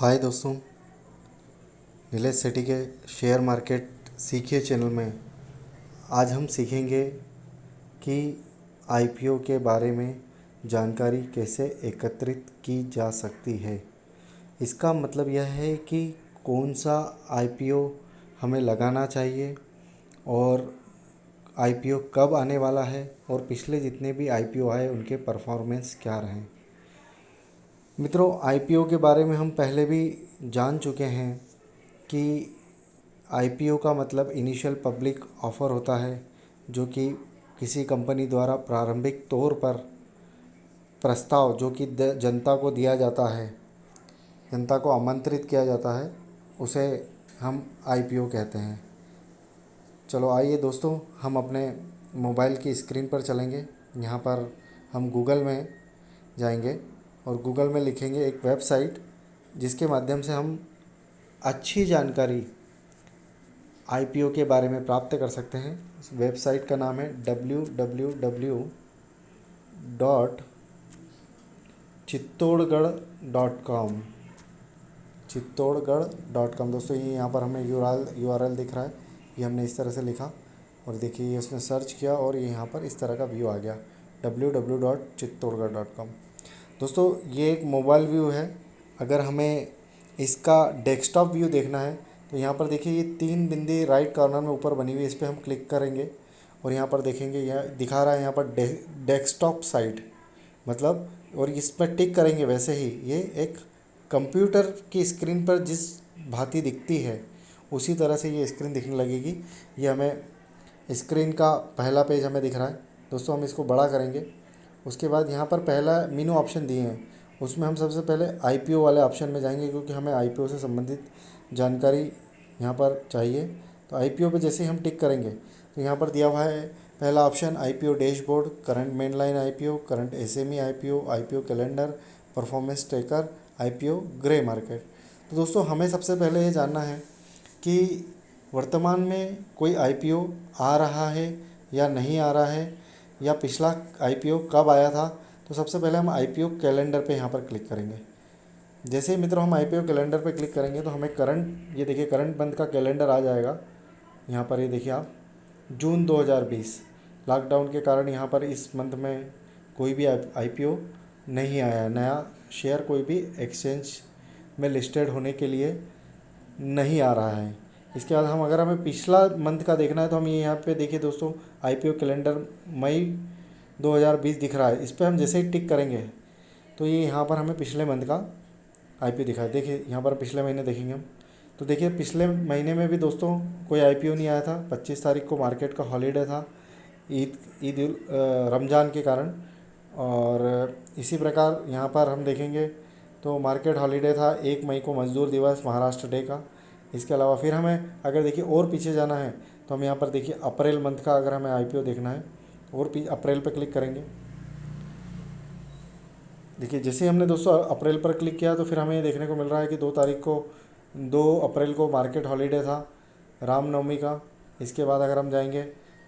हाय दोस्तों, नीलेश सेठी के share market सीखिए चैनल में आज हम सीखेंगे कि आईपीओ के बारे में जानकारी कैसे एकत्रित की जा सकती है। इसका मतलब यह है कि कौन सा आईपीओ हमें लगाना चाहिए और आईपीओ कब आने वाला है और पिछले जितने भी आईपीओ आए उनके परफॉर्मेंस क्या रहे। मित्रों, आईपीओ के बारे में हम पहले भी जान चुके हैं कि आईपीओ का मतलब इनिशियल पब्लिक ऑफ़र होता है, जो कि किसी कंपनी द्वारा प्रारंभिक तौर पर प्रस्ताव जो कि जनता को दिया जाता है, जनता को आमंत्रित किया जाता है, उसे हम आईपीओ कहते हैं। चलो आइए दोस्तों, हम अपने मोबाइल की स्क्रीन पर चलेंगे। यहाँ पर हम गूगल में जाएंगे और गूगल में लिखेंगे एक वेबसाइट जिसके माध्यम से हम अच्छी जानकारी आईपीओ के बारे में प्राप्त कर सकते हैं। इस वेबसाइट का नाम है www.चित्तौड़गढ़.com। चित्तौड़गढ़.com दोस्तों, ये यहाँ पर हमें यूआरएल दिख रहा है। ये हमने इस तरह से लिखा और देखिए ये उसने सर्च किया और ये यहाँ पर इस तरह का व्यू आ गया www.चित्तौड़गढ़.com। दोस्तों, ये एक मोबाइल व्यू है। अगर हमें इसका डेस्कटॉप व्यू देखना है तो यहाँ पर देखिए ये 3 बिंदी राइट कॉर्नर में ऊपर बनी हुई है, इस पर हम क्लिक करेंगे और यहाँ पर देखेंगे यह दिखा रहा है यहाँ पर डेस्कटॉप साइट मतलब, और इस पर टिक करेंगे वैसे ही ये एक कंप्यूटर की स्क्रीन पर जिस भांति दिखती है उसी तरह से ये स्क्रीन दिखने लगेगी। ये हमें स्क्रीन का पहला पेज हमें दिख रहा है। दोस्तों, हम इसको बड़ा करेंगे। उसके बाद यहाँ पर पहला मेनू ऑप्शन दिए हैं, उसमें हम सबसे पहले आईपीओ वाले ऑप्शन में जाएंगे क्योंकि हमें आईपीओ से संबंधित जानकारी यहाँ पर चाहिए। तो आईपीओ पे जैसे ही हम टिक करेंगे तो यहाँ पर दिया हुआ है पहला option IPO dashboard, current main line IPO, current SME IPO, IPO calendar, performance tracker, IPO grey market. तो दोस्तों, हमें सबसे पहले ये जानना है कि वर्तमान में कोई आईपीओ आ रहा है या नहीं आ रहा है, या पिछला आईपीओ कब आया था। तो सबसे पहले हम आईपीओ कैलेंडर पे यहाँ पर क्लिक करेंगे। जैसे ही मित्रों हम आईपीओ कैलेंडर पे क्लिक करेंगे तो हमें करंट, ये देखिए करंट मंथ का कैलेंडर आ जाएगा। यहाँ पर ये देखिए आप, जून 2020 लॉकडाउन के कारण यहाँ पर इस मंथ में कोई भी आईपीओ नहीं आया है, नया शेयर कोई भी एक्सचेंज में लिस्टेड होने के लिए नहीं आ रहा है। इसके बाद हम, अगर हमें पिछला मंथ का देखना है तो हम ये यहाँ पे देखिए दोस्तों, आईपीओ कैलेंडर मई 2020 दिख रहा है। इस पर हम जैसे ही टिक करेंगे तो ये यहाँ पर हमें पिछले मंथ का आईपीओ दिखा है। देखिए यहाँ पर पिछले महीने देखेंगे हम तो देखिए पिछले महीने में भी दोस्तों कोई आईपीओ नहीं आया था। 25 तारीख को मार्केट का हॉलीडे था, ईद रमज़ान के कारण। और इसी प्रकार यहाँ पर हम देखेंगे तो मार्केट हॉलीडे था, 1 मई को मजदूर दिवस महाराष्ट्र डे का। इसके अलावा फिर हमें अगर देखिए और पीछे जाना है तो हम यहाँ पर देखिए अप्रैल मंथ का अगर हमें आईपीओ देखना है और अप्रैल पर क्लिक करेंगे। देखिए जैसे हमने दोस्तों अप्रैल पर क्लिक किया तो फिर हमें ये देखने को मिल रहा है कि 2 अप्रैल को मार्केट हॉलीडे था, रामनवमी का। इसके बाद अगर हम जाएंगे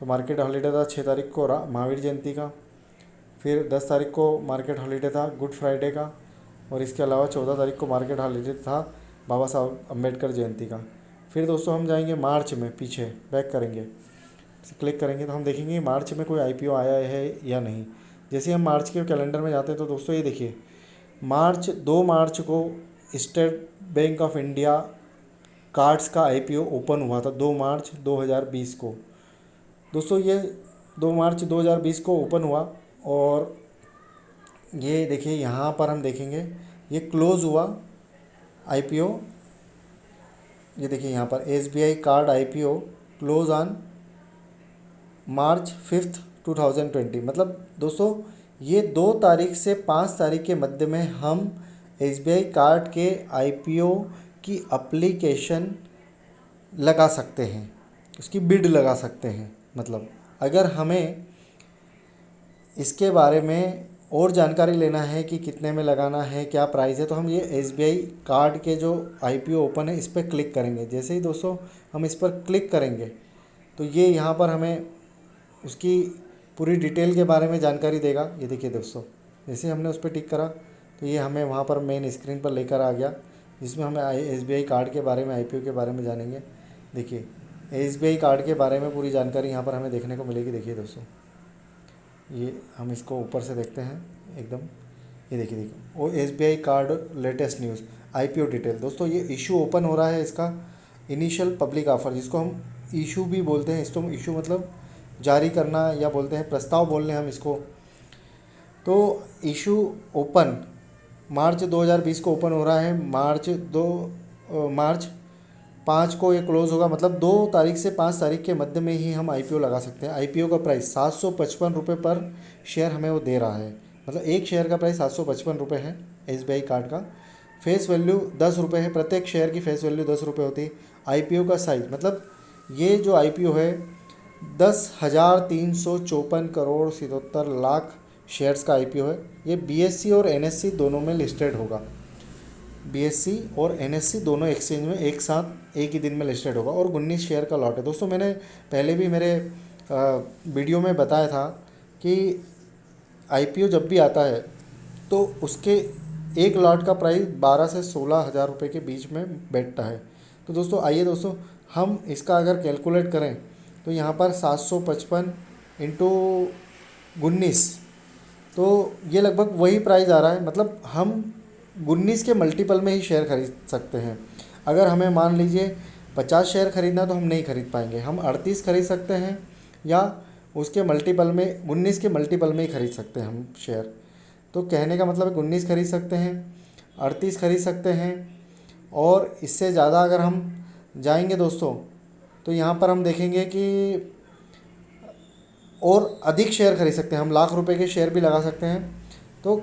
तो मार्केट हॉलीडे था 6 तारीख को महावीर जयंती का। फिर 10 तारीख को मार्केट हॉलीडे था गुड फ्राइडे का। और इसके अलावा 14 तारीख को मार्केट हॉलीडे था बाबा साहब अम्बेडकर जयंती का। फिर दोस्तों हम जाएंगे मार्च में, पीछे बैक करेंगे, क्लिक करेंगे तो हम देखेंगे मार्च में कोई आईपीओ आया है या नहीं। जैसे हम मार्च के कैलेंडर में जाते हैं तो दोस्तों ये देखिए 2 मार्च को state bank of India cards का आईपीओ ओपन हुआ था 2 मार्च 2020 को। दोस्तों ये 2 मार्च 2020 को ओपन हुआ और ये देखिए यहाँ पर हम देखेंगे ये क्लोज़ हुआ आईपीओ। ये देखिए यहाँ पर SBI card IPO close on March 5, 2020। मतलब दोस्तों ये 2 तारीख से 5 तारीख के मध्य में हम एसबीआई कार्ड के आईपीओ की एप्लीकेशन लगा सकते हैं, उसकी बिड लगा सकते हैं। मतलब अगर हमें इसके बारे में और जानकारी लेना है कि कितने में लगाना है, क्या प्राइस है, तो हम ये एसबीआई कार्ड के जो आईपीओ ओपन है इस पर क्लिक करेंगे। जैसे ही दोस्तों हम इस पर क्लिक करेंगे तो ये यहाँ पर हमें उसकी पूरी डिटेल के बारे में जानकारी देगा। ये देखिए दोस्तों, जैसे हमने उस पर टिक करा तो ये हमें वहाँ पर मेन स्क्रीन पर लेकर आ गया। जिसमें हम SBI कार्ड के बारे में, IPO के बारे में जानेंगे। देखिए SBI कार्ड के बारे में पूरी जानकारी यहाँ पर हमें देखने को मिलेगी। देखिए दोस्तों, ये हम इसको ऊपर से देखते हैं एकदम, ये देखिए वो SBI card latest news IPO detail. दोस्तों ये इशू ओपन हो रहा है, इसका इनिशियल पब्लिक ऑफर, जिसको हम इशू भी बोलते हैं, इसको इशू मतलब जारी करना या बोलते हैं प्रस्ताव बोलने हम इसको। तो इशू ओपन मार्च 2020 को ओपन हो रहा है। मार्च 5 को ये क्लोज़ होगा, मतलब 2 तारीख से 5 तारीख के मध्य में ही हम IPO लगा सकते हैं। IPO का प्राइस 755 रुपये पर शेयर हमें वो दे रहा है, मतलब एक शेयर का प्राइस 755 रुपये है SBI कार्ड का। फेस वैल्यू 10 रुपये है, प्रत्येक शेयर की फेस वैल्यू 10 रुपये होती है। IPO का साइज़, मतलब ये जो IPO है 10,354 करोड़ 77 लाख शेयर्स का IPO है। ये BSE और NSE दोनों में लिस्टेड होगा। BSE और NSE दोनों एक्सचेंज में एक साथ एक ही दिन में लिस्टेड होगा और 19 शेयर का लॉट है। दोस्तों मैंने पहले भी मेरे वीडियो में बताया था कि IPO जब भी आता है तो उसके एक लॉट का प्राइस 12 से 16 हज़ार रुपये के बीच में बैठता है। तो दोस्तों आइए दोस्तों, हम इसका अगर कैलकुलेट करें तो यहाँ पर 755 इंटू 19, तो ये लगभग वही प्राइस आ रहा है। मतलब हम 19 के मल्टीपल में ही शेयर खरीद सकते हैं। अगर हमें मान लीजिए 50 शेयर खरीदना तो हम नहीं खरीद पाएंगे, हम 38 खरीद सकते हैं या उसके मल्टीपल में 19 के मल्टीपल में ही खरीद सकते हैं हम शेयर। तो कहने का मतलब है 19 खरीद सकते हैं, 38 खरीद सकते हैं, और इससे ज़्यादा अगर हम जाएंगे दोस्तों तो यहाँ पर हम देखेंगे कि और अधिक शेयर खरीद सकते हैं, हम लाख रुपए के शेयर भी लगा सकते हैं। तो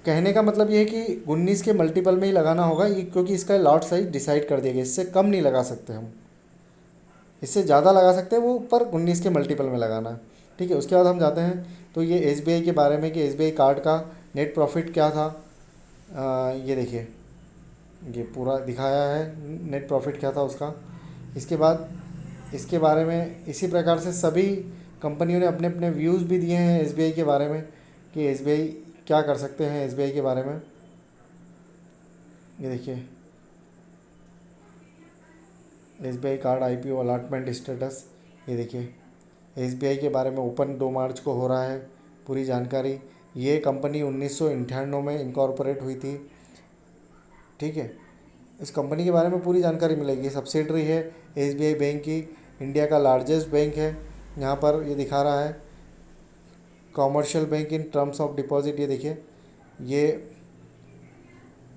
कहने का मतलब ये है कि 19 के मल्टीपल में ही लगाना होगा ये, क्योंकि इसका लॉट साइज डिसाइड कर दिया गया, इससे कम नहीं लगा सकते हम, इससे ज़्यादा लगा सकते हैं वो, पर 19 के मल्टीपल में लगाना है। ठीक है, उसके बाद हम जाते हैं तो ये SBI के बारे में कि SBI कार्ड का नेट प्रॉफिट क्या था। ये देखिए, ये पूरा दिखाया है नेट प्रॉफिट क्या था उसका। इसके बाद इसके बारे में इसी प्रकार से सभी कंपनियों ने अपने अपने व्यूज़ भी दिए हैं SBI के बारे में कि SBI क्या कर सकते हैं SBI के बारे में। ये देखिए SBI card IPO allotment status, ये देखिए SBI के बारे में ओपन 2 मार्च को हो रहा है पूरी जानकारी। ये कंपनी 1998 में इनकॉर्पोरेट हुई थी। ठीक है, इस कंपनी के बारे में पूरी जानकारी मिलेगी। सब्सिडरी है SBI बैंक की, इंडिया का लार्जेस्ट बैंक है। यहाँ पर ये दिखा रहा है commercial bank in terms of deposit. ये देखिए, ये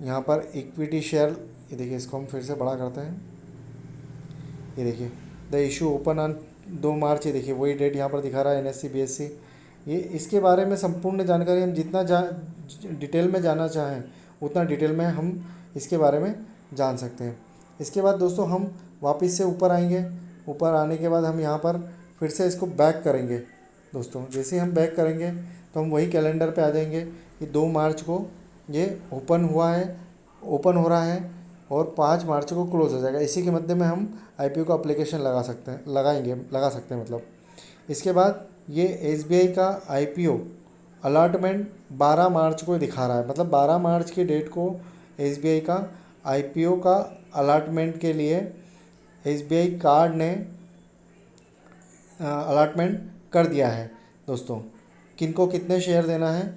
यहाँ पर इक्विटी शेयर, ये देखिए इसको हम फिर से बड़ा करते हैं। ये देखिए द इशू ओपन ऑन 2 मार्च, ये देखिए वही डेट यहाँ पर दिखा रहा है NSE BSE। ये इसके बारे में संपूर्ण जानकारी हम जितना डिटेल में जानना चाहें उतना डिटेल में हम इसके बारे में जान सकते हैं। इसके बाद दोस्तों हम वापस से ऊपर आएंगे, ऊपर आने के बाद हम यहाँ पर फिर से इसको बैक करेंगे। दोस्तों जैसे ही हम बैक करेंगे तो हम वही कैलेंडर पे आ जाएंगे कि 2 मार्च को ये ओपन हुआ है, ओपन हो रहा है और 5 मार्च को क्लोज़ हो जाएगा। इसी के मध्य में हम IPO का एप्लीकेशन लगा सकते हैं, लगा सकते हैं मतलब। इसके बाद ये SBI का IPO अलॉटमेंट 12 मार्च को दिखा रहा है, मतलब 12 मार्च की डेट को SBI का IPO का अलॉटमेंट के लिए SBI कार्ड ने अलॉटमेंट कर दिया है। दोस्तों किनको कितने शेयर देना है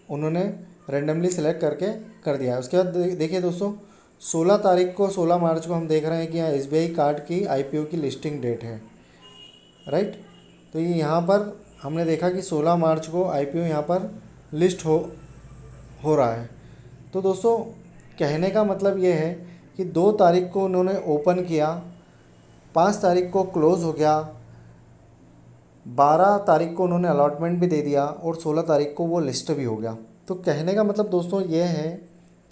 उन्होंने रैंडमली सेलेक्ट करके कर दिया है। उसके बाद देखिए दोस्तों 16 तारीख को 16 मार्च को हम देख रहे हैं कि यहाँ SBI कार्ड की IPO की लिस्टिंग डेट है, राइट। तो ये यहाँ पर हमने देखा कि 16 मार्च को IPO यहाँ पर लिस्ट हो रहा है। तो दोस्तों कहने का मतलब ये है कि 2 तारीख को उन्होंने ओपन किया, 5 तारीख को क्लोज़ हो गया, 12 तारीख को उन्होंने अलॉटमेंट भी दे दिया और 16 तारीख को वो लिस्ट भी हो गया। तो कहने का मतलब दोस्तों ये है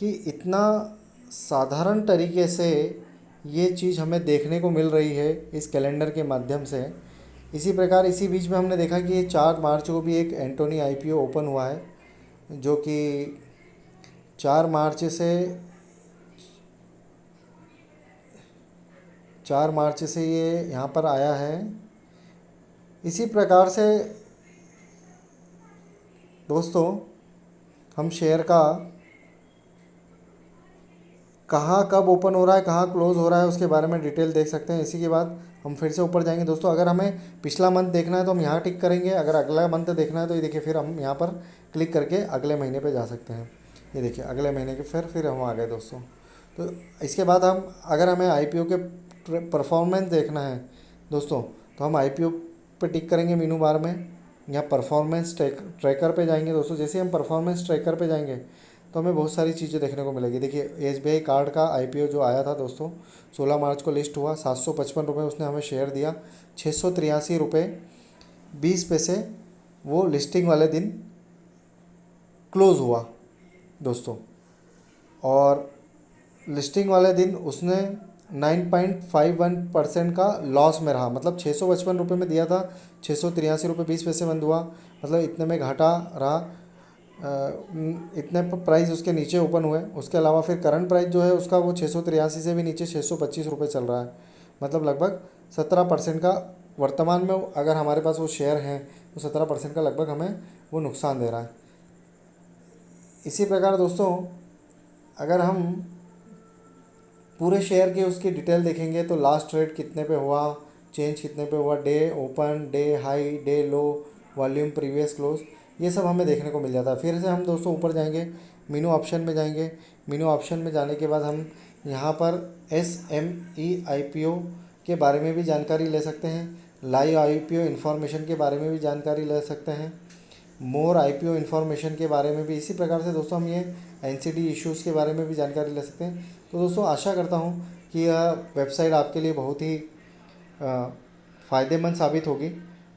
कि इतना साधारण तरीके से ये चीज़ हमें देखने को मिल रही है इस कैलेंडर के माध्यम से। इसी प्रकार इसी बीच में हमने देखा कि 4 मार्च को भी एक एंटोनी IPO ओपन हुआ है, जो कि 4 मार्च से ये यहाँ पर आया है। इसी प्रकार से दोस्तों हम शेयर का कहाँ कब ओपन हो रहा है, कहाँ क्लोज़ हो रहा है, उसके बारे में डिटेल देख सकते हैं। इसी के बाद हम फिर से ऊपर जाएंगे दोस्तों। अगर हमें पिछला मंथ देखना है तो हम यहाँ टिक करेंगे, अगर अगला मंथ देखना है तो ये देखिए फिर हम यहाँ पर क्लिक करके अगले महीने पे जा सकते हैं। ये देखिए अगले महीने के फिर हम आ गए दोस्तों। तो इसके बाद हम, अगर हमें आईपीओ के परफॉर्मेंस देखना है दोस्तों, तो हम आईपीओ पे टिक करेंगे मीनू बार में। यहाँ परफॉर्मेंस ट्रैकर पे जाएंगे दोस्तों। जैसे हम परफॉर्मेंस ट्रैकर पे जाएंगे तो हमें बहुत सारी चीज़ें देखने को मिलेगी। देखिए एसबीआई कार्ड का आईपीओ जो आया था दोस्तों, 16 मार्च को लिस्ट हुआ, 755 रुपये उसने हमें शेयर दिया, 683 रुपये 20 पैसे वो लिस्टिंग वाले दिन क्लोज़ हुआ दोस्तों। और लिस्टिंग वाले दिन उसने 9.51% का लॉस में रहा, मतलब 655 रुपये में दिया था, 683 रुपये 20 पैसे बंद हुआ, मतलब इतने में घाटा रहा। इतने प्राइस उसके नीचे ओपन हुए। उसके अलावा फिर करंट प्राइस जो है उसका वो 683 से भी नीचे 625 रुपये चल रहा है, मतलब लगभग 17% का वर्तमान में अगर हमारे पास वो शेयर हैं तो 17% का लगभग हमें वो नुकसान दे रहा है। इसी प्रकार दोस्तों अगर हम पूरे शेयर की उसकी डिटेल देखेंगे तो लास्ट ट्रेड कितने पे हुआ, चेंज कितने पे हुआ, day open, day high, day लो, वॉल्यूम, प्रीवियस क्लोज, ये सब हमें देखने को मिल जाता है। फिर से हम दोस्तों ऊपर जाएंगे, मीनू ऑप्शन में जाएंगे। मीनू ऑप्शन में जाने के बाद हम यहाँ पर SME IPO के बारे में भी जानकारी ले सकते हैं, लाइव IPO इन्फॉर्मेशन के बारे में भी जानकारी ले सकते हैं, मोर IPO इन्फॉर्मेशन के बारे में भी। इसी प्रकार से दोस्तों हम ये NCD इश्यूज़ के बारे में भी जानकारी ले सकते हैं। तो दोस्तों आशा करता हूँ कि यह वेबसाइट आपके लिए बहुत ही फ़ायदेमंद साबित होगी।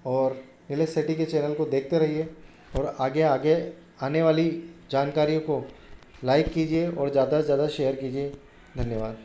और नीलेश सेठी के चैनल को देखते रहिए और आगे आगे आने वाली जानकारियों को लाइक कीजिए और ज़्यादा से ज़्यादा शेयर कीजिए। धन्यवाद।